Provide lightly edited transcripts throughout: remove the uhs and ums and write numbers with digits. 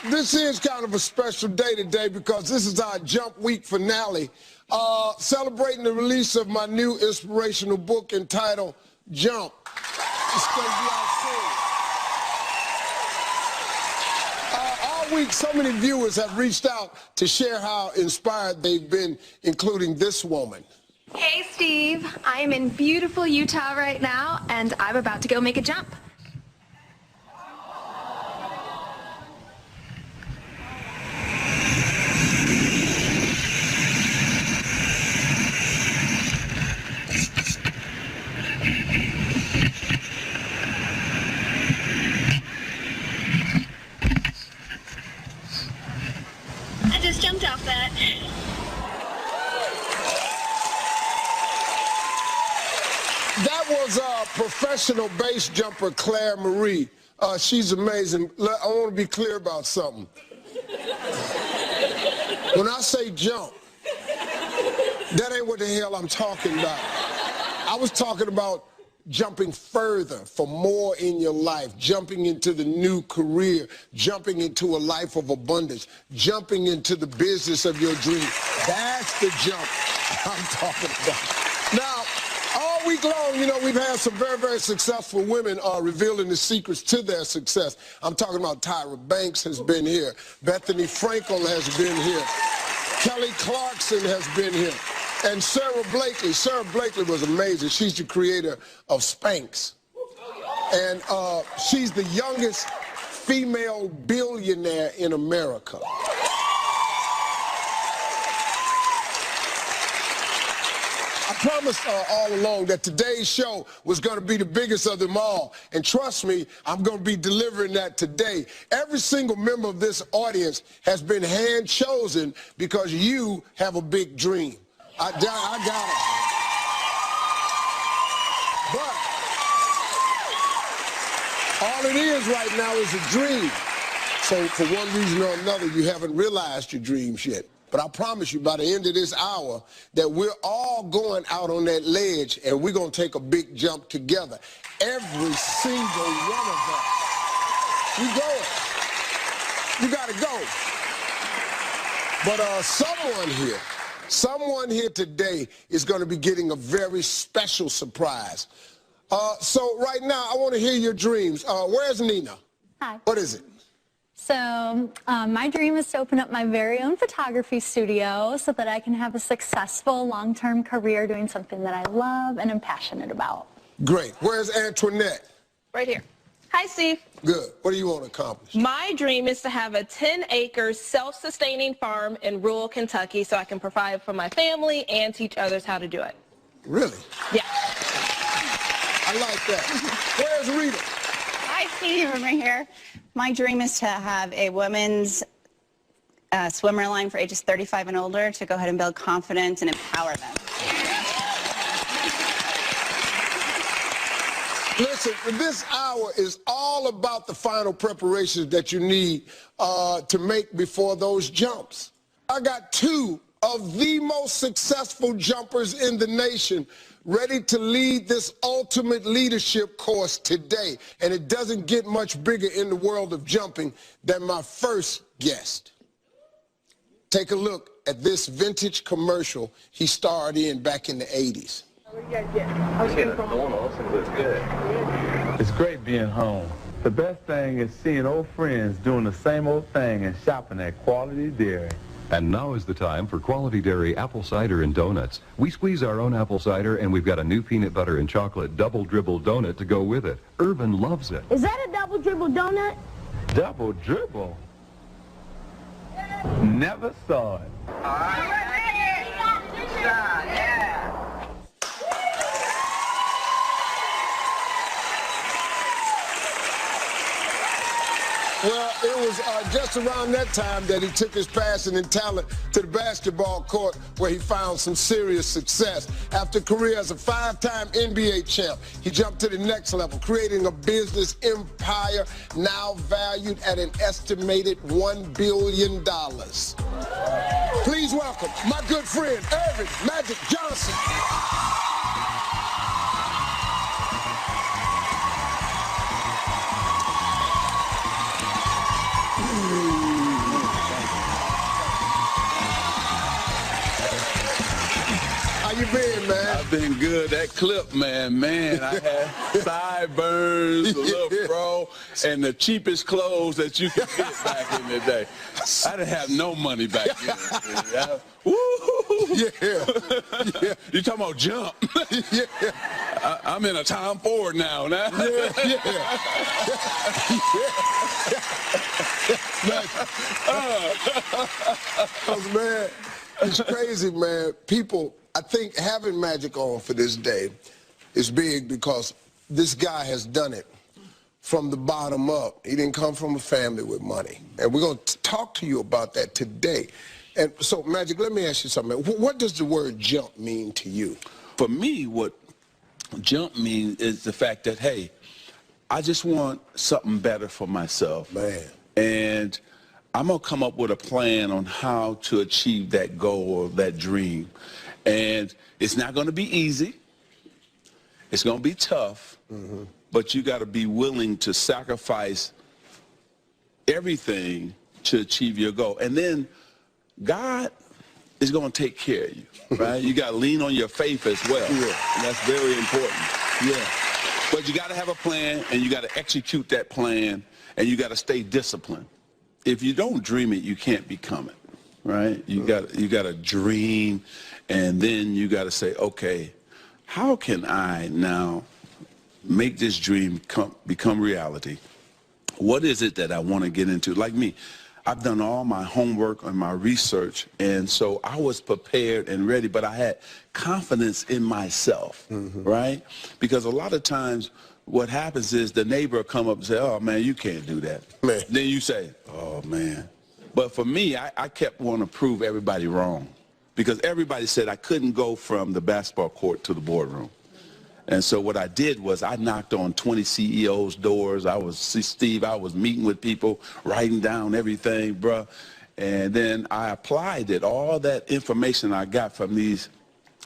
this is kind of a special day today because this is our Jump Week finale, celebrating the release of my new inspirational book entitled Jump. It's going to be out soon. All week, so many viewers have reached out to share how inspired they've been, including this woman. Hey, Steve. I'm in beautiful Utah right now, and I'm about to go make a jump. I just jumped off that. That was professional base jumper Claire Marie. She's amazing. I want to be clear about something. When I say jump, that ain't what the hell I'm talking about. I was talking about jumping further for more in your life, jumping into the new career, jumping into a life of abundance, jumping into the business of your dream. That's the jump I'm talking about. Now, all week long, you know, we've had some very, very successful women revealing the secrets to their success. I'm talking about Tyra Banks has been here. Bethany Frankel has been here. Kelly Clarkson has been here. And Sarah Blakely. Sarah Blakely was amazing. She's the creator of Spanx. And she's the youngest female billionaire in America. I promised all along that today's show was going to be the biggest of them all. And trust me, I'm going to be delivering that today. Every single member of this audience has been hand-chosen because you have a big dream. I got it. But all it is right now is a dream. So for one reason or another, you haven't realized your dreams yet. But I promise you, by the end of this hour, that we're all going out on that ledge and we're going to take a big jump together. Every single one of us. You going. You got to go. But someone here today is going to be getting a very special surprise. So right now, I want to hear your dreams. Where's Nina? Hi. What is it? So my dream is to open up my very own photography studio so that I can have a successful long-term career doing something that I love and am passionate about. Great. Where's Antoinette? Right here. Hi, Steve. Good. What do you want to accomplish? My dream is to have a 10-acre self-sustaining farm in rural Kentucky so I can provide for my family and teach others how to do it. Really? Yeah. I like that. Where's Rita? Hi, Steve. I'm right here. My dream is to have a women's swimmer line for ages 35 and older to go ahead and build confidence and empower them. Listen, this hour is all about the final preparations that you need to make before those jumps. I got two of the most successful jumpers in the nation ready to lead this ultimate leadership course today. And it doesn't get much bigger in the world of jumping than my first guest. Take a look at this vintage commercial he starred in back in the 80s. It's great being home. The best thing is seeing old friends doing the same old thing and shopping at Quality Dairy. And now is the time for Quality Dairy apple cider and donuts. We squeeze our own apple cider, and we've got a new peanut butter and chocolate double dribble donut to go with it. Irvin loves it. Is that a double dribble donut? Double dribble? Never saw it. All right. Good shot, yeah. Well, it was just around that time that he took his passion and talent to the basketball court where he found some serious success. After a career as a 5-time NBA champ, he jumped to the next level, creating a business empire now valued at an estimated $1 billion. Please welcome my good friend, Irvin Magic Johnson. been, man? I've been good. That clip, man, I had sideburns, a little fro, and the cheapest clothes that you could get back in the day. I didn't have no money back then. Woo! Yeah. You talking about jump? Yeah. I'm in a Tom Ford now. Yeah. Man, it's crazy, man. People, I think having Magic on for this day is big because this guy has done it from the bottom up. He didn't come from a family with money. And we're going to talk to you about that today. And so, Magic, let me ask you something. What does the word jump mean to you? For me, what jump means is the fact that, hey, I just want something better for myself. Man. And I'm going to come up with a plan on how to achieve that goal or that dream. And it's not going to be easy. It's going to be tough. Mm-hmm. But you got to be willing to sacrifice everything to achieve your goal. And then God is going to take care of you, right? You got to lean on your faith as well. Yeah. And that's very important. Yeah. But you got to have a plan, and you got to execute that plan, and you got to stay disciplined. If you don't dream it, you can't become it, right? You got to dream, and then you got to say, okay, how can I now make this dream become reality? What is it that I want to get into? Like me, I've done all my homework and my research, and so I was prepared and ready, but I had confidence in myself, right? Because a lot of times what happens is the neighbor will come up and say, oh, man, you can't do that. Man. Then you say, oh, man. But for me, I kept wanting to prove everybody wrong because everybody said I couldn't go from the basketball court to the boardroom. And so what I did was I knocked on 20 CEOs' doors. Steve, I was meeting with people, writing down everything, bruh. And then I applied it, all that information I got from these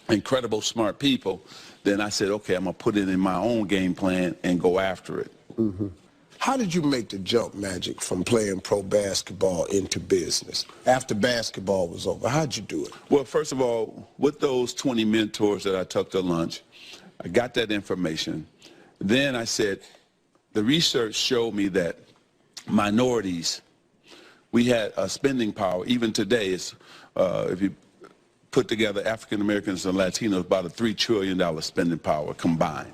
incredible smart people. Then I said, okay, I'm going to put it in my own game plan and go after it. Mm-hmm. How did you make the jump, Magic, from playing pro basketball into business? After basketball was over, how'd you do it? Well, first of all, with those 20 mentors that I took to lunch, I got that information. Then I said, the research showed me that minorities, we had a spending power. Even today, it's, if you put together African Americans and Latinos, about a $3 trillion spending power combined.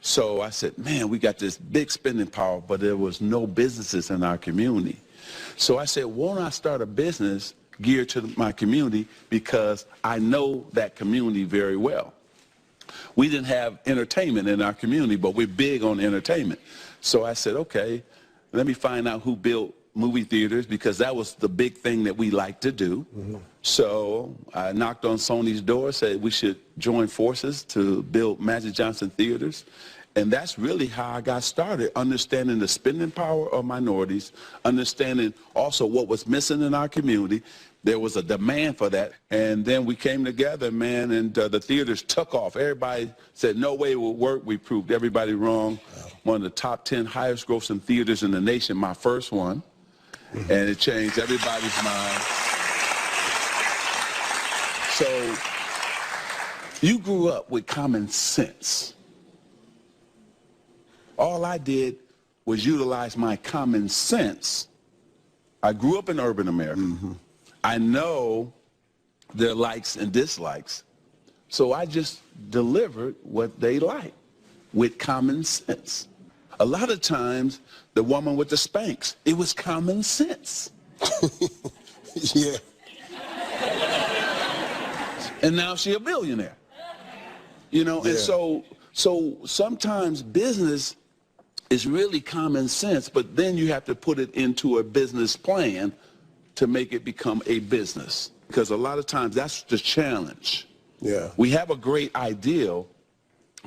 So I said, man, we got this big spending power, but there was no businesses in our community. So I said, won't I start a business geared to my community because I know that community very well. We didn't have entertainment in our community, but we're big on entertainment. So I said, okay, let me find out who built movie theaters because that was the big thing that we like to do. Mm-hmm. So I knocked on Sony's door, said we should join forces to build Magic Johnson theaters. And that's really how I got started, understanding the spending power of minorities, understanding also what was missing in our community. There was a demand for that. And then we came together, man, and the theaters took off. Everybody said, no way it would work. We proved everybody wrong. One of the top 10 highest grossing theaters in the nation, my first one. And it changed everybody's mind. So you grew up with common sense. All I did was utilize my common sense. I grew up in urban America. Mm-hmm. I know their likes and dislikes. So I just delivered what they like with common sense. A lot of times, the woman with the Spanx, it was common sense. Yeah. And now she's a billionaire. You know, yeah. And so sometimes business is really common sense, but then you have to put it into a business plan to make it become a business. Because a lot of times that's the challenge. Yeah. We have a great ideal,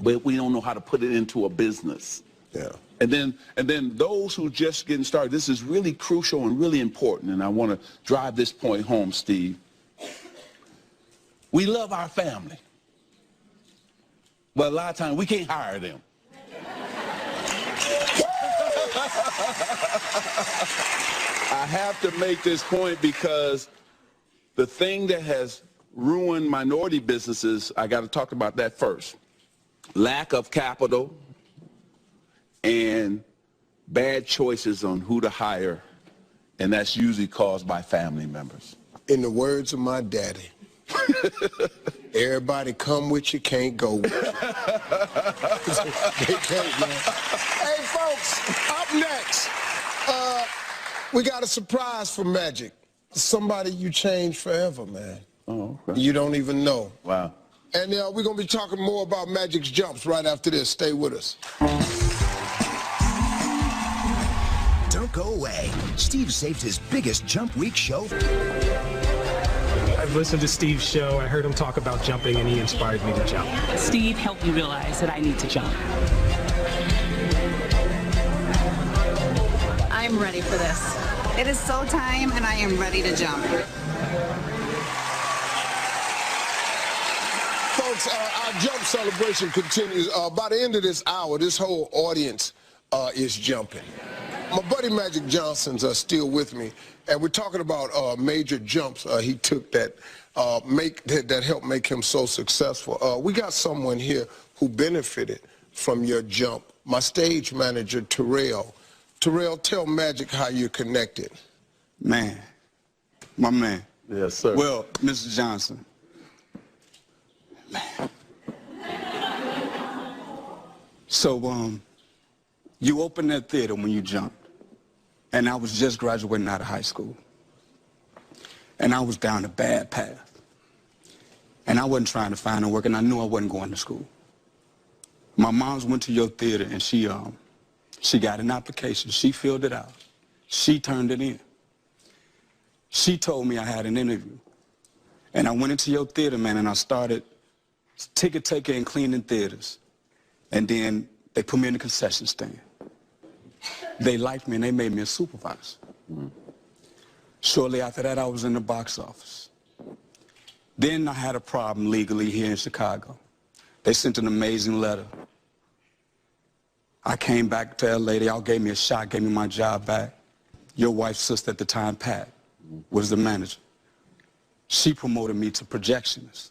but we don't know how to put it into a business. Yeah. And then those who just getting started, this is really crucial and really important, and I want to drive this point home, Steve. We love our family, but a lot of times we can't hire them. I have to make this point because the thing that has ruin minority businesses, I got to talk about that first. Lack of capital and bad choices on who to hire, and that's usually caused by family members. In the words of my daddy, everybody come with you, can't go with you. They can't, man. Hey, folks, up next, we got a surprise for Magic. Somebody you changed forever, man. Oh, okay. You don't even know. Wow. And we're going to be talking more about Magic's jumps right after this. Stay with us. Don't go away. Steve saved his biggest jump week show. I've listened to Steve's show. I heard him talk about jumping, and he inspired me to jump. Steve helped me realize that I need to jump. I'm ready for this. It is so time, and I am ready to jump. Folks, our jump celebration continues. By the end of this hour, this whole audience is jumping. My buddy Magic Johnson's still with me, and we're talking about major jumps he took that helped make him so successful. We got someone here who benefited from your jump. My stage manager, Terrell. Terrell, tell Magic how you're connected. Man, my man. Yes, sir. Well, Mr. Johnson. Man. So, you opened that theater when you jumped. And I was just graduating out of high school. And I was down a bad path. And I wasn't trying to find no work, and I knew I wasn't going to school. My mom's went to your theater, and she got an application. She filled it out. She turned it in. She told me I had an interview. And I went into your theater, man, and I started ticket taking and cleaning theaters. And then they put me in the concession stand. They liked me, and they made me a supervisor. Shortly after that, I was in the box office. Then I had a problem legally here in Chicago. They sent an amazing letter. I came back to LA. They all gave me a shot, gave me my job back. Your wife's sister at the time, Pat, was the manager. She promoted me to projectionist.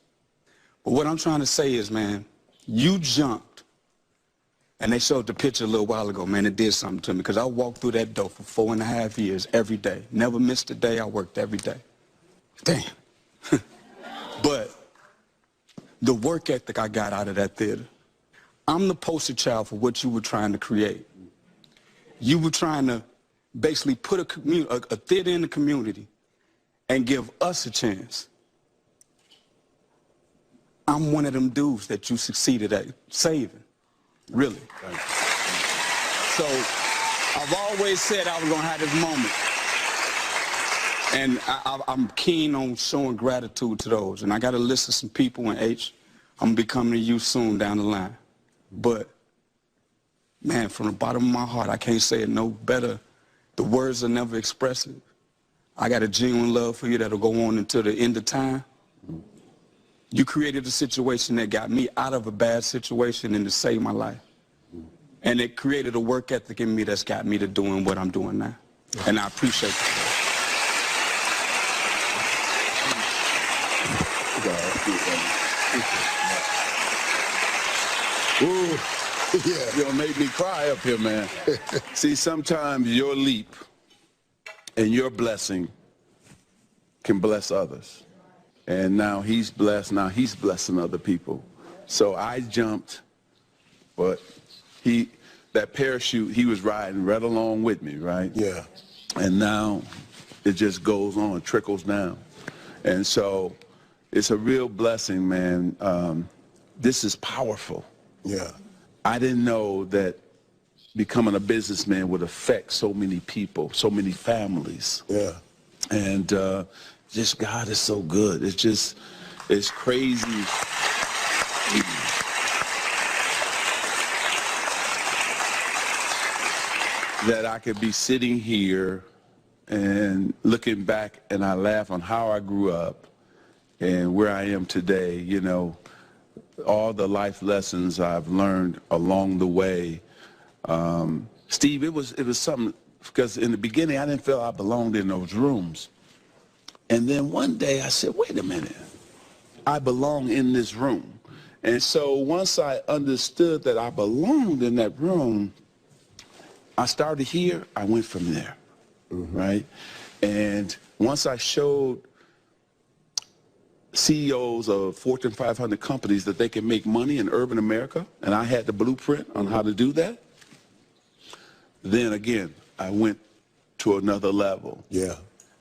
But what I'm trying to say is, man, you jumped. And they showed the picture a little while ago, man. It did something to me, because I walked through that door for 4.5 years, every day. Never missed a day. I worked every day. Damn. But the work ethic I got out of that theater, I'm the poster child for what you were trying to create. You were trying to basically put a theater in the community and give us a chance. I'm one of them dudes that you succeeded at saving. Really. So I've always said I was going to have this moment. And I'm keen on showing gratitude to those. And I got a list of some people in H. I'm going to be coming to you soon down the line. But, man, from the bottom of my heart, I can't say it no better. The words are never expressive. I got a genuine love for you that'll go on until the end of time. You created a situation that got me out of a bad situation and to save my life. And it created a work ethic in me that's got me to doing what I'm doing now. And I appreciate it. Ooh, yeah. You'll make me cry up here, man. See, sometimes your leap and your blessing can bless others. And now he's blessed, now he's blessing other people. So I jumped, but that parachute, he was riding right along with me, right? Yeah. And now it just goes on, trickles down. And so it's a real blessing, man. This is powerful. Yeah. I didn't know that becoming a businessman would affect so many people, so many families. Yeah. And just God is so good. It's crazy. That I could be sitting here and looking back, and I laugh on how I grew up and where I am today, you know, all the life lessons I've learned along the way. Steve, it was something, because in the beginning I didn't feel I belonged in those rooms. And then one day I said, wait a minute, I belong in this room. And so once I understood that I belonged in that room, I started here, I went from there, right? And once I showed CEOs of Fortune 500 companies that they can make money in urban America, and I had the blueprint on how to do that, then again, I went to another level. Yeah.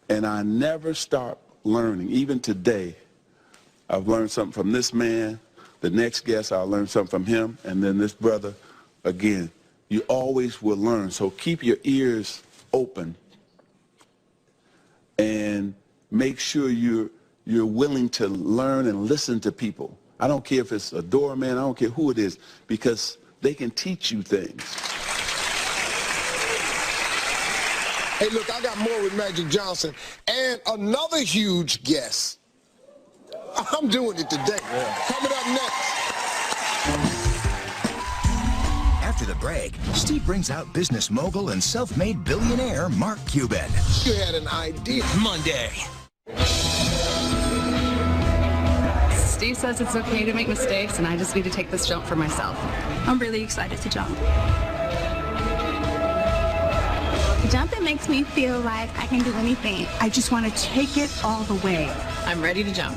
And I never stopped learning. Even today, I've learned something from this man. The next guest, I'll learn something from him. And then this brother, again, you always will learn. So keep your ears open and make sure you're willing to learn and listen to people. I don't care if it's a doorman, I don't care who it is, because they can teach you things. Hey, look, I got more with Magic Johnson and another huge guest. I'm doing it today. Yeah. Coming up next. After the break, Steve brings out business mogul and self-made billionaire Mark Cuban. You had an idea. Monday. Steve says it's okay to make mistakes, and I just need to take this jump for myself. I'm really excited to jump. Jumping makes me feel like I can do anything. I just want to take it all the way. I'm ready to jump.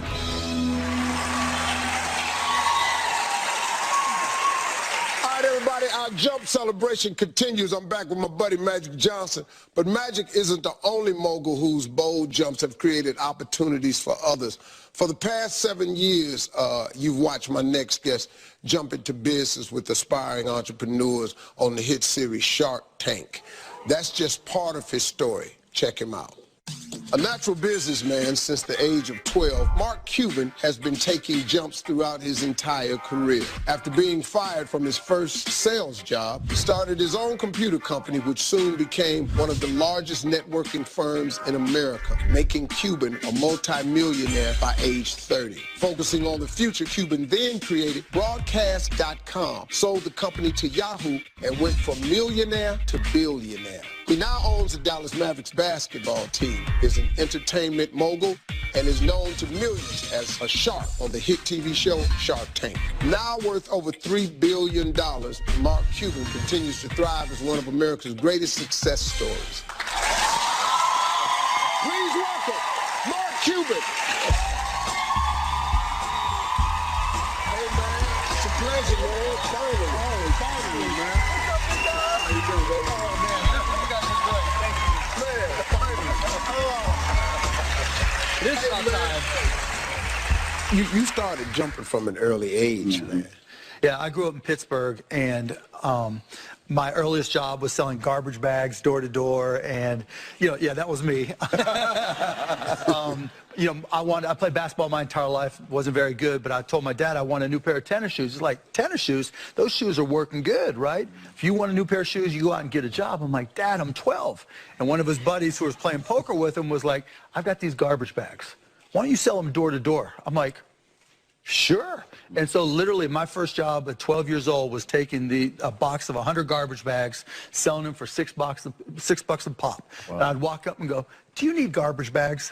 All right, everybody, our jump celebration continues. I'm back with my buddy Magic Johnson. But Magic isn't the only mogul whose bold jumps have created opportunities for others. For the past 7 years, you've watched my next guest jump into business with aspiring entrepreneurs on the hit series Shark Tank. That's just part of his story. Check him out. A natural businessman since the age of 12, Mark Cuban has been taking jumps throughout his entire career. After being fired from his first sales job, he started his own computer company, which soon became one of the largest networking firms in America, making Cuban a multi-millionaire by age 30. Focusing on the future, Cuban then created Broadcast.com, sold the company to Yahoo, and went from millionaire to billionaire. He now owns the Dallas Mavericks basketball team, is an entertainment mogul, and is known to millions as a shark on the hit TV show Shark Tank. Now worth over $3 billion, Mark Cuban continues to thrive as one of America's greatest success stories. Please welcome Mark Cuban. Hey, man, it's a pleasure, man. Finally, man. How you doing, baby? This is our time. You started jumping from an early age, man. Yeah, I grew up in Pittsburgh, and my earliest job was selling garbage bags door to door, and yeah, that was me. I played basketball my entire life, wasn't very good, but I told my dad I want a new pair of tennis shoes. He's like, tennis shoes? Those shoes are working good, right? If you want a new pair of shoes, you go out and get a job. I'm like, Dad, I'm 12. And one of his buddies who was playing poker with him was like, I've got these garbage bags. Why don't you sell them door to door? I'm like, sure. And so literally my first job at 12 years old was taking a box of 100 garbage bags, selling them for $6 a pop. Wow. And I'd walk up and go, do you need garbage bags?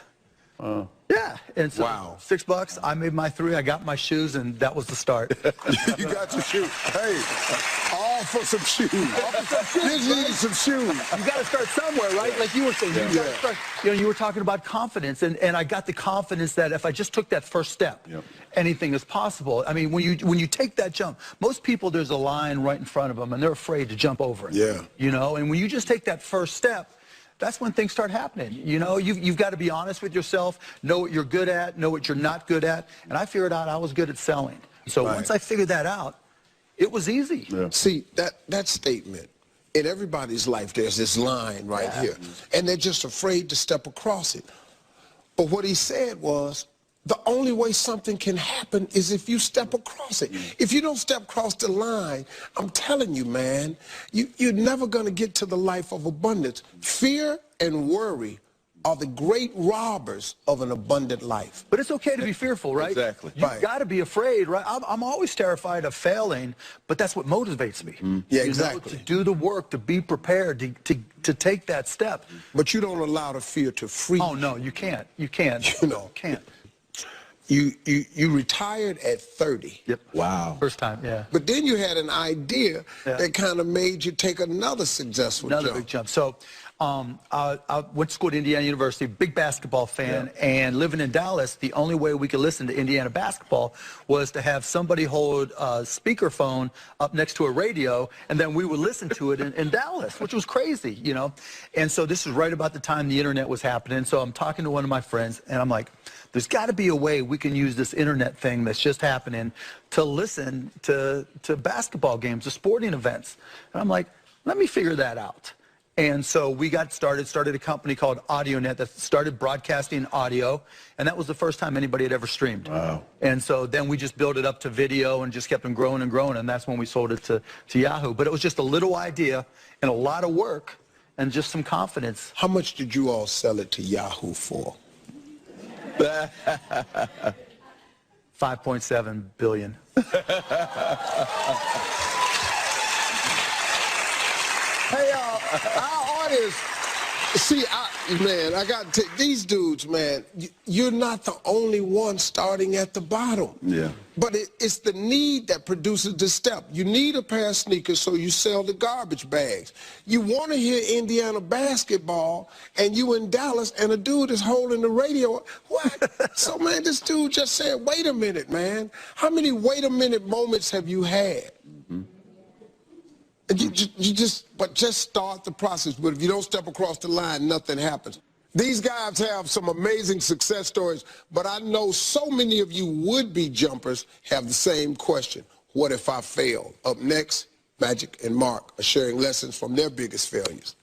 Yeah, and so $6, I made my 3, I got my shoes, and that was the start. You got your shoes. Hey, all for some shoes. This needs some shoes. You got to start somewhere, right? Like you were saying, you got to start. You were talking about confidence, and I got the confidence that if I just took that first step, anything is possible. I mean, when you take that jump, most people, there's a line right in front of them, and they're afraid to jump over it. Yeah. And when you just take that first step, that's when things start happening. You've got to be honest with yourself, know what you're good at, know what you're not good at. And I figured out I was good at selling. So once I figured that out, it was easy. Yeah. See, that statement, in everybody's life, there's this line right here. And they're just afraid to step across it. But what he said was, the only way something can happen is if you step across it. If you don't step across the line, I'm telling you, man, you're never going to get to the life of abundance. Fear and worry are the great robbers of an abundant life. But it's okay to be fearful, right? Exactly. You've got to be afraid, right? I'm always terrified of failing, but that's what motivates me. Yeah, exactly. To do the work, to be prepared, to take that step. But you don't allow the fear to free you. Oh, no, you can't. You can't. You know. Can't. You retired at 30. Yep. Wow. First time, yeah. But then you had an idea that kind of made you take another successful jump. Another big jump. So I went to school at Indiana University, big basketball fan, and living in Dallas, the only way we could listen to Indiana basketball was to have somebody hold a speakerphone up next to a radio, and then we would listen to it in Dallas, which was crazy, you know. And so this is right about the time the internet was happening. So I'm talking to one of my friends, and I'm like, there's got to be a way we can use this internet thing that's just happening to listen to basketball games, to sporting events. And I'm like, let me figure that out. And so we got started a company called AudioNet that started broadcasting audio, and that was the first time anybody had ever streamed. Wow. And so then we just built it up to video and just kept on growing and growing, and that's when we sold it to Yahoo. But it was just a little idea and a lot of work and just some confidence. How much did you all sell it to Yahoo for? 5.7 billion. Hey, our audience, see, man, I got to these dudes, man, you're not the only one starting at the bottom. Yeah. But it's the need that produces the step. You need a pair of sneakers, so you sell the garbage bags. You want to hear Indiana basketball, and you in Dallas, and a dude is holding the radio. What? So, man, this dude just said, wait a minute, man. How many wait a minute moments have you had? Just start the process. But if you don't step across the line, nothing happens. These guys have some amazing success stories, but I know so many of you would-be jumpers have the same question. What if I fail? Up next, Magic and Mark are sharing lessons from their biggest failures.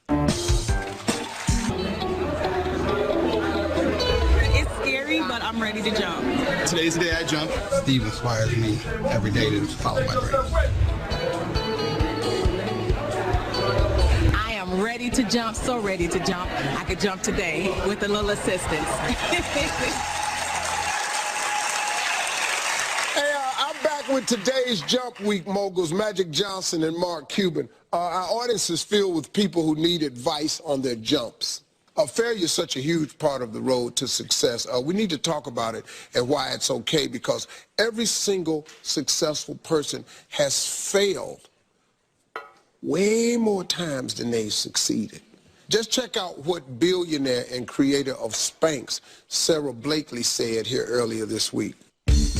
It's scary, but I'm ready to jump. Today's the day I jump. Steve inspires me every day to follow my dreams. Ready to jump, so ready to jump. I could jump today with a little assistance. Hey, I'm back with today's Jump Week moguls, Magic Johnson and Mark Cuban. Our audience is filled with people who need advice on their jumps. Failure is such a huge part of the road to success. We need to talk about it and why it's okay, because every single successful person has failed way more times than they succeeded. Just check out what billionaire and creator of Spanx, Sarah Blakely, said here earlier this week.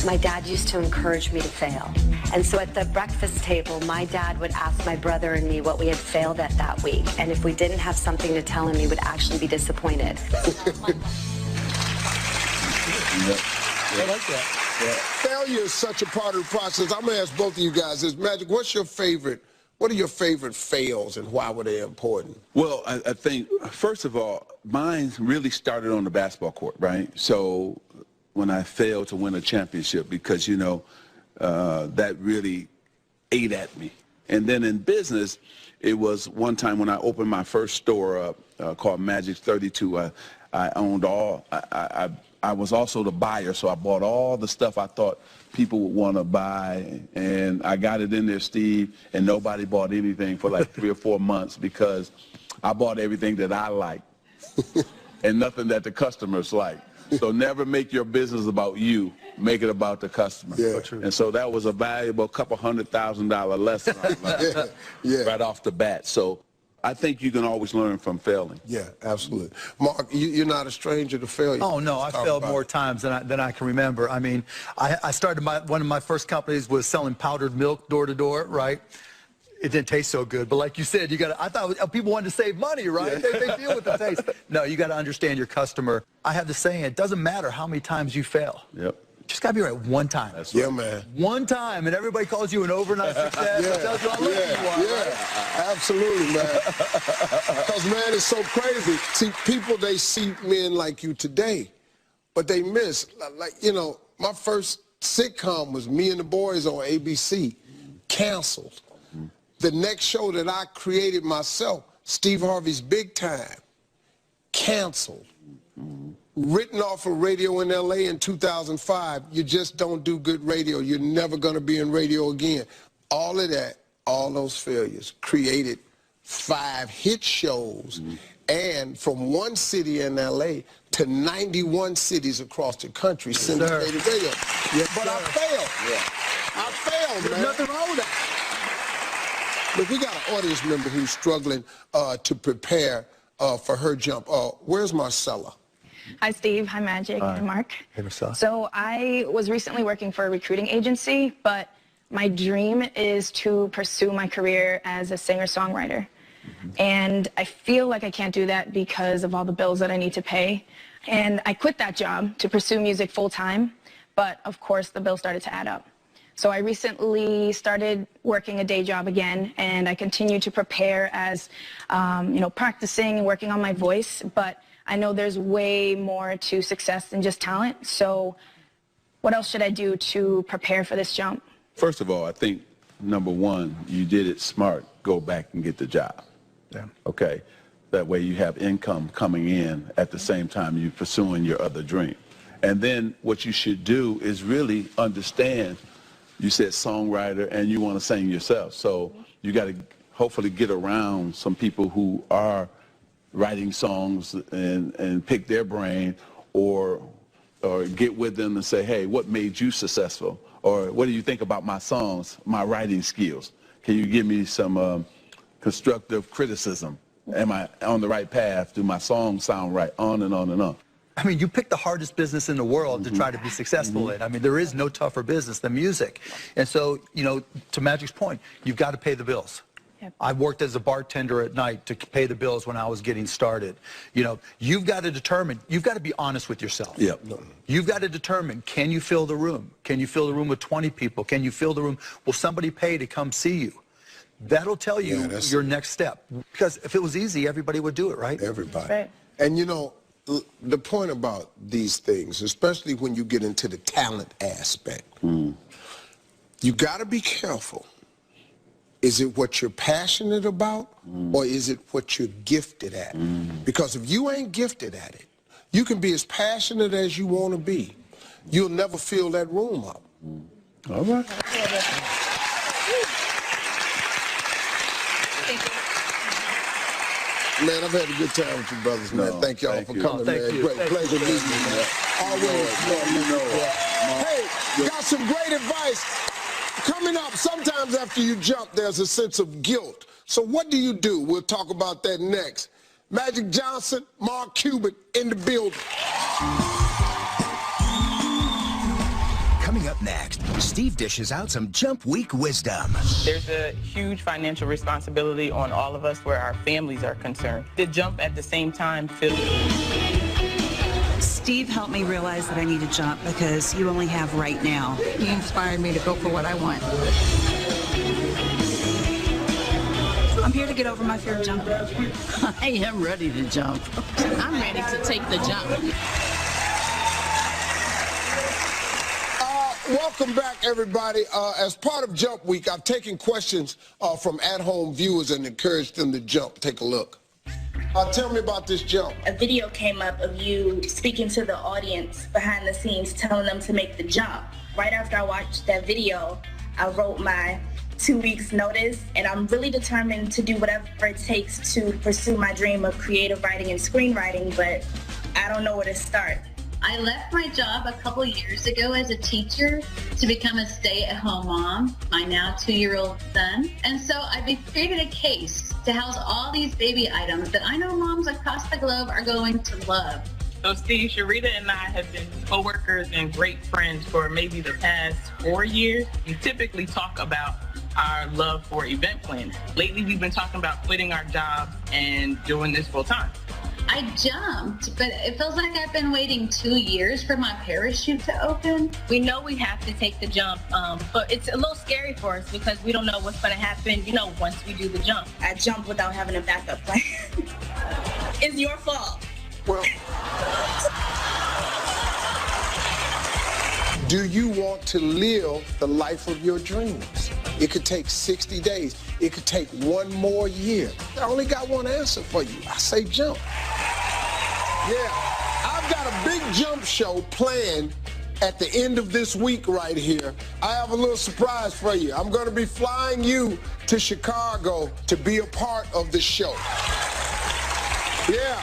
My dad used to encourage me to fail. And so at the breakfast table, my dad would ask my brother and me what we had failed at that week. And if we didn't have something to tell him, he would actually be disappointed. I like that. Failure is such a part of the process. I'm going to ask both of you guys this. Magic, what are your favorite fails and why were they important? Well, I think, first of all, mine really started on the basketball court, right? So when I failed to win a championship, because, you know, that really ate at me. And then in business, it was one time when I opened my first store up called Magic 32. I owned all, I was also the buyer, so I bought all the stuff I thought people would want to buy, and I got it in there, Steve, and nobody bought anything for like 3 or 4 months because I bought everything that I liked and nothing that the customers like. So never make your business about you. Make it about the customer. Yeah. And so that was a valuable couple $100,000 lesson I learned right off the bat. So I think you can always learn from failing. Yeah, absolutely. Mark, you're not a stranger to failure. Oh, no, I failed more times than I can remember. I mean, I started one of my first companies was selling powdered milk door to door, right? It didn't taste so good, but like you said, I thought people wanted to save money, right? Yeah. They deal with the taste. No, you got to understand your customer. I have the saying, it doesn't matter how many times you fail. Yep. Just got to be right one time. That's right. Yeah, man. One time, and everybody calls you an overnight success. Yeah, Tells you how lucky you are, right? Absolutely, man. Because, man, it's so crazy. See, people, they see men like you today, but they miss. Like, you know, my first sitcom was Me and the Boys on ABC, canceled. The next show that I created myself, Steve Harvey's Big Time, canceled. Written off of radio in L.A. in 2005. You just don't do good radio. You're never going to be in radio again. All of that, all those failures created 5 hit shows. And from one city in L.A. to 91 cities across the country, syndicated radio. Yes, but I failed. I failed, man. There's nothing wrong with that. Look, we got an audience member who's struggling to prepare for her jump. Where's Marcella? Hi, Steve. Hi, Magic. Hi, Mark. Hey, Marcella. So I was recently working for a recruiting agency, but my dream is to pursue my career as a singer-songwriter. And I feel like I can't do that because of all the bills that I need to pay. And I quit that job to pursue music full-time, but of course the bills started to add up. So I recently started working a day job again, and I continue to prepare as, practicing and working on my voice, but I know there's way more to success than just talent. So what else should I do to prepare for this jump? First of all, I think, number one, you did it smart. Go back and get the job. Yeah. Okay? That way you have income coming in at the same time you're pursuing your other dream. And then what you should do is really understand, you said songwriter and you want to sing yourself. So you got to hopefully get around some people who are writing songs and pick their brain, or get with them and say, hey, what made you successful? Or what do you think about my songs, my writing skills? Can you give me some constructive criticism? Am I on the right path? Do my songs sound right? On and on and on. I mean, you pick the hardest business in the world to try to be successful in. I mean, there is no tougher business than music. And so, to Magic's point, you've got to pay the bills. Yep. I worked as a bartender at night to pay the bills when I was getting started. You've got to determine, you've got to be honest with yourself. Yep. You've got to determine, can you fill the room? Can you fill the room with 20 people? Can you fill the room? Will somebody pay to come see you? That'll tell you your next step. Because if it was easy, everybody would do it, right? Everybody. Right. And the point about these things, especially when you get into the talent aspect, you got to be careful. Is it what you're passionate about, or is it what you're gifted at? Because if you ain't gifted at it, you can be as passionate as you want to be. You'll never fill that room up. All right. Man, I've had a good time with you brothers, man. Thank y'all for coming, man. Great pleasure meeting you, man. Always. Hey, got some great advice. Coming up, sometimes after you jump, there's a sense of guilt. So what do you do? We'll talk about that next. Magic Johnson, Mark Cuban in the building. Coming up next, Steve dishes out some jump week wisdom. There's a huge financial responsibility on all of us where our families are concerned. The jump at the same time feels... Steve helped me realize that I need to jump because you only have right now. He inspired me to go for what I want. I'm here to get over my fear of jumping. I am ready to jump. I'm ready to take the jump. Welcome back, everybody. As part of Jump Week, I've taken questions from at-home viewers and encouraged them to jump. Take a look. Tell me about this jump. A video came up of you speaking to the audience behind the scenes, telling them to make the jump. Right after I watched that video, I wrote my 2 weeks notice, and I'm really determined to do whatever it takes to pursue my dream of creative writing and screenwriting, but I don't know where to start. I left my job a couple years ago as a teacher to become a stay-at-home mom, my now 2-year-old son. And so I created a case to house all these baby items that I know moms across the globe are going to love. So Steve, Sharita and I have been co-workers and great friends for maybe the past 4 years. We typically talk about our love for event planning. Lately, we've been talking about quitting our jobs and doing this full time. I jumped, but it feels like I've been waiting 2 years for my parachute to open. We know we have to take the jump, but it's a little scary for us because we don't know what's going to happen, once we do the jump. I jumped without having a backup plan. It's your fault. Well, do you want to live the life of your dreams? It could take 60 days. It could take 1 more year. I only got one answer for you. I say jump. Yeah, I've got a big jump show planned at the end of this week right here. I have a little surprise for you. I'm going to be flying you to Chicago to be a part of the show. Yeah.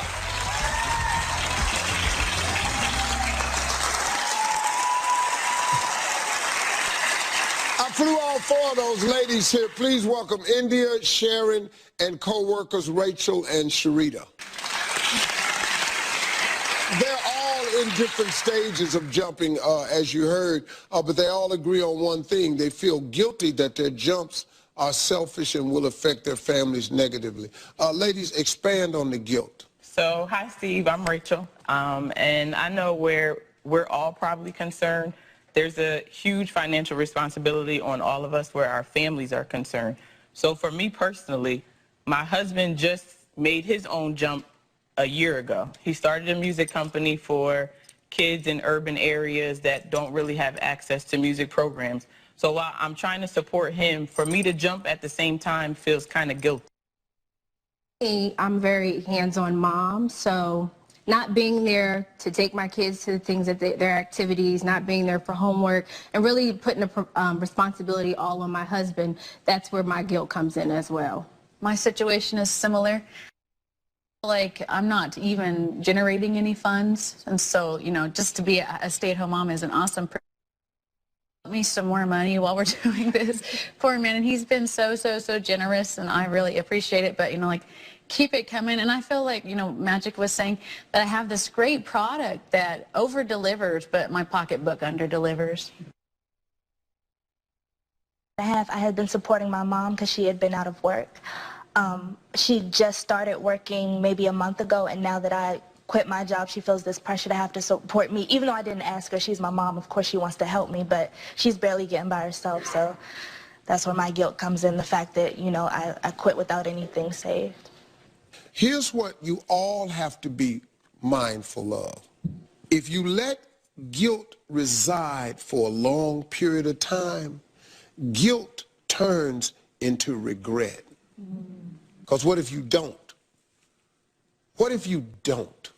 all four of those ladies here. Please welcome India, Sharon, and co-workers Rachel and Sharita. They're all in different stages of jumping, as you heard, but they all agree on one thing. They feel guilty that their jumps are selfish and will affect their families negatively. Ladies, expand on the guilt. So, hi, Steve. I'm Rachel, and I know where we're all probably concerned. There's a huge financial responsibility on all of us where our families are concerned. So for me personally, my husband just made his own jump a year ago. He started a music company for kids in urban areas that don't really have access to music programs. So while I'm trying to support him, for me to jump at the same time feels kind of guilty. I'm very hands-on mom, so not being there to take my kids to the things that their activities, not being there for homework, and really putting the responsibility all on my husband, that's where my guilt comes in as well. My situation is similar. Like, I'm not even generating any funds, and so, you know, just to be a stay-at-home mom is an awesome me some more money while we're doing this. Poor man, and he's been so generous, and I really appreciate it, but, you know, like, keep it coming. And I feel like, you know, Magic was saying that I have this great product that over-delivers, but my pocketbook under-delivers. I had been supporting my mom because she had been out of work. She just started working maybe a month ago, and now that I quit my job, she feels this pressure to have to support me. Even though I didn't ask her, she's my mom, of course she wants to help me, but she's barely getting by herself, so that's where my guilt comes in, the fact that, you know, I quit without anything saved. Here's what you all have to be mindful of. If you let guilt reside for a long period of time, guilt turns into regret. Because what if you don't? What if you don't?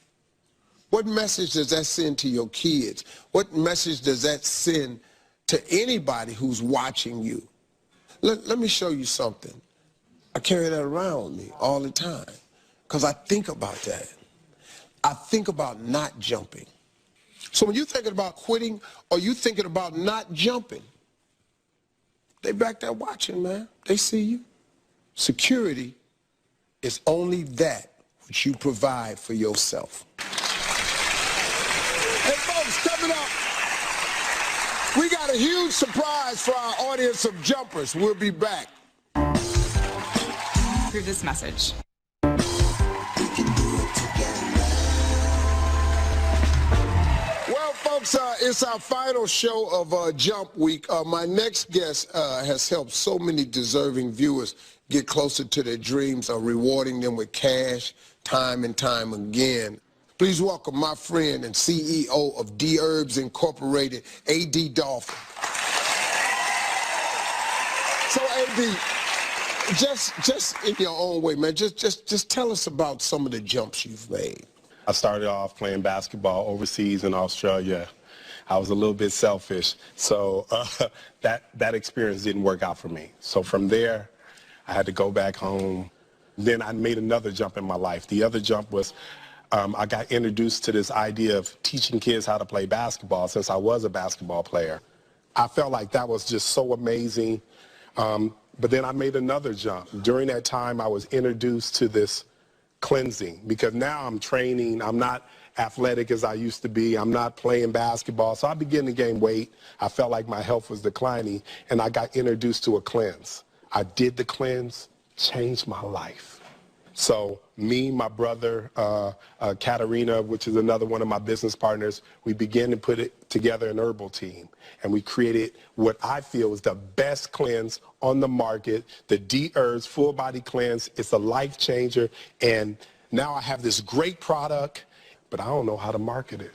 What message does that send to your kids? What message does that send to anybody who's watching you? Let me show you something. I carry that around with me all the time because I think about that. I think about not jumping. So when you're thinking about quitting or you're thinking about not jumping, they back there watching, man. They see you. Security is only that which you provide for yourself. Hey, folks, coming up, we got a huge surprise for our audience of jumpers. We'll be back. Through this message. Well, folks, it's our final show of Jump Week. My next guest has helped so many deserving viewers get closer to their dreams of rewarding them with cash time and time again. Please welcome my friend and CEO of D-Herbs Incorporated, A.D. Dolphin. So, A.D., just in your own way, man, just tell us about some of the jumps you've made. I started off playing basketball overseas in Australia. I was a little bit selfish, so that experience didn't work out for me. So from there, I had to go back home. Then I made another jump in my life. The other jump was I got introduced to this idea of teaching kids how to play basketball since I was a basketball player. I felt like that was just so amazing. But then I made another jump. During that time, I was introduced to this cleansing because now I'm training. I'm not athletic as I used to be. I'm not playing basketball. So I began to gain weight. I felt like my health was declining, and I got introduced to a cleanse. I did the cleanse, changed my life. So me, my brother, Katarina, which is another one of my business partners, we began to put it together an herbal team. And we created what I feel is the best cleanse on the market, the D-Herbs Full Body Cleanse. It's a life changer. And now I have this great product, but I don't know how to market it.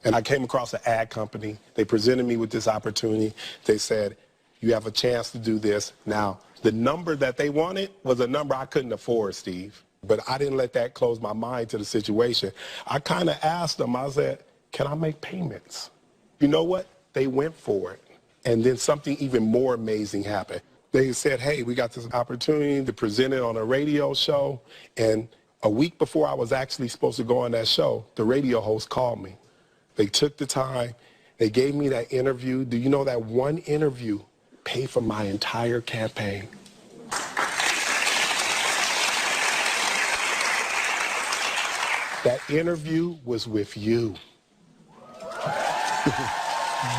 And I came across an ad company. They presented me with this opportunity. They said, you have a chance to do this. Now, the number that they wanted was a number I couldn't afford, Steve. But I didn't let that close my mind to the situation. I kind of asked them, I said, can I make payments? You know what? They went for it. And then something even more amazing happened. They said, hey, we got this opportunity to present it on a radio show. And a week before I was actually supposed to go on that show, the radio host called me. They took the time. They gave me that interview. Do you know that one interview paid for my entire campaign. That interview was with you.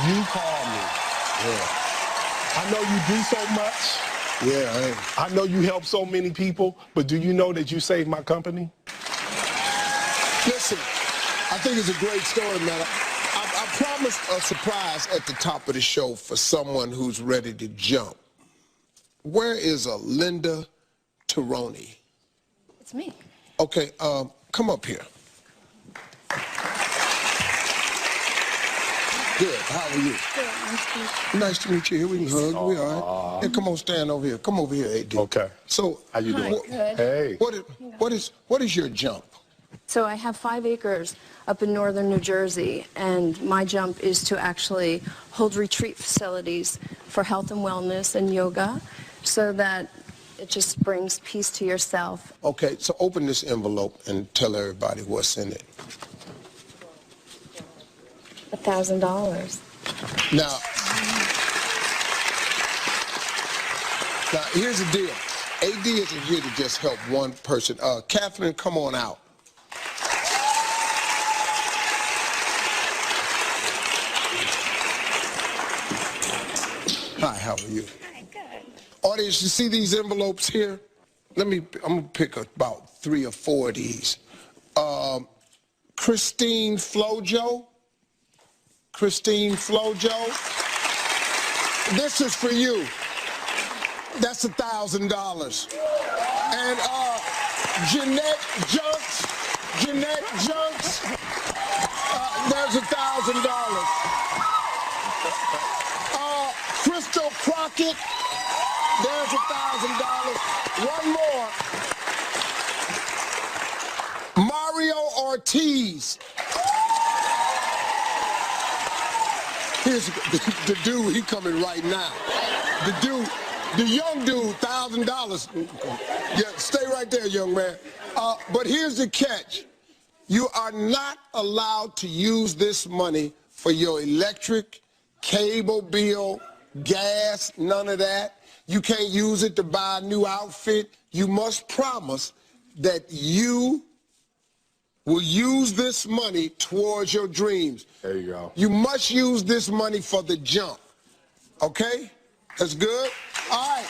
You called me. Yeah. I know you do so much. Yeah, I know you help so many people, but do you know that you saved my company? Listen, I think it's a great story, man. I promised a surprise at the top of the show for someone who's ready to jump. Where is Linda Tابعوني? It's me. Okay, come up here. Good. How are you? Good. Nice to meet you. Here we can hug. We all right. Hey, come on, stand over here. Come over here, AD. Okay. So, how you doing? Good. Hey. What is your jump? So I have 5 acres up in northern New Jersey, and my jump is to actually hold retreat facilities for health and wellness and yoga, so that it just brings peace to yourself. Okay, so open this envelope and tell everybody what's in it. $1,000. Now, here's the deal. AD isn't here to just help one person. Catherine, come on out. Hi, how are you? Hi, good. Audience, you see these envelopes here? I'm gonna pick about 3 or 4 of these. Christine Flojo. Christine Flojo. This is for you. That's $1,000. And Jeanette Junks. Jeanette Junks. There's $1,000. Crystal Crockett. There's $1,000. One more. Mario Ortiz. Here's the dude, he coming right now. The young dude, $1,000. Yeah, stay right there, young man. But here's the catch. You are not allowed to use this money for your electric, cable bill, gas, none of that. You can't use it to buy a new outfit. You must promise that you will use this money towards your dreams. There you go. You must use this money for the jump. Okay? That's good? All right.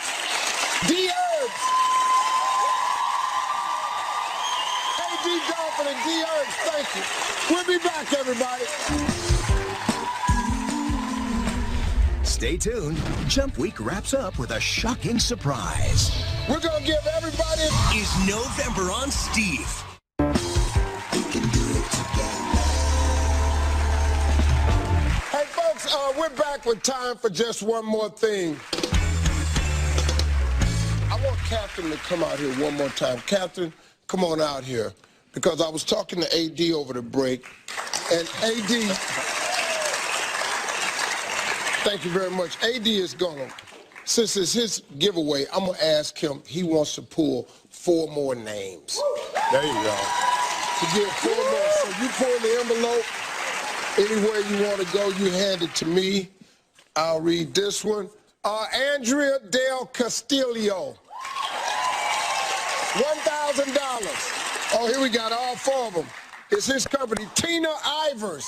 D-Herbs. A.D. Dolphin and D-Herbs, thank you. We'll be back, everybody. Stay tuned. Jump Week wraps up with a shocking surprise. We're going to give everybody... Is November on Steve? Hey, folks, we're back with time for just one more thing. I want Captain to come out here one more time. Captain, come on out here. Because I was talking to AD over the break, and AD... Thank you very much. AD is gonna, since it's his giveaway, I'm gonna ask him, he wants to pull 4 more names. There you go. To give 4 more. So you pull the envelope, anywhere you want to go, you hand it to me. I'll read this one. Andrea Del Castillo. $1,000. Oh, here we got all 4 of them. It's his company. Tina Ivers.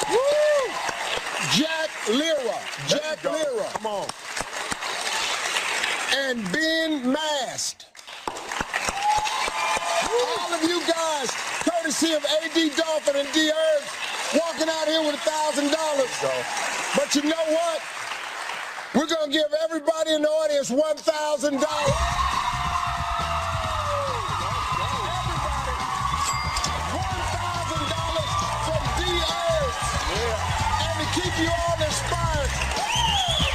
Woo! Jack Lira. Jack Lira. Come on. And Ben Mast. All of you guys, courtesy of A.D. Dolphin and D-Herbs, walking out here with $1,000. But you know what? We're going to give everybody in the audience $1,000. Keep you all inspired.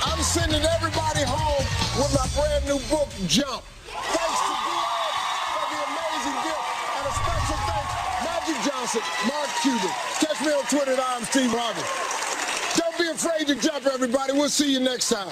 I'm sending everybody home with my brand new book, Jump. Thanks to D.Herbs for the amazing gift. And a special thanks, Magic Johnson, Mark Cuban. Catch me on Twitter at I'm Steve Harvey. Don't be afraid to jump, everybody. We'll see you next time.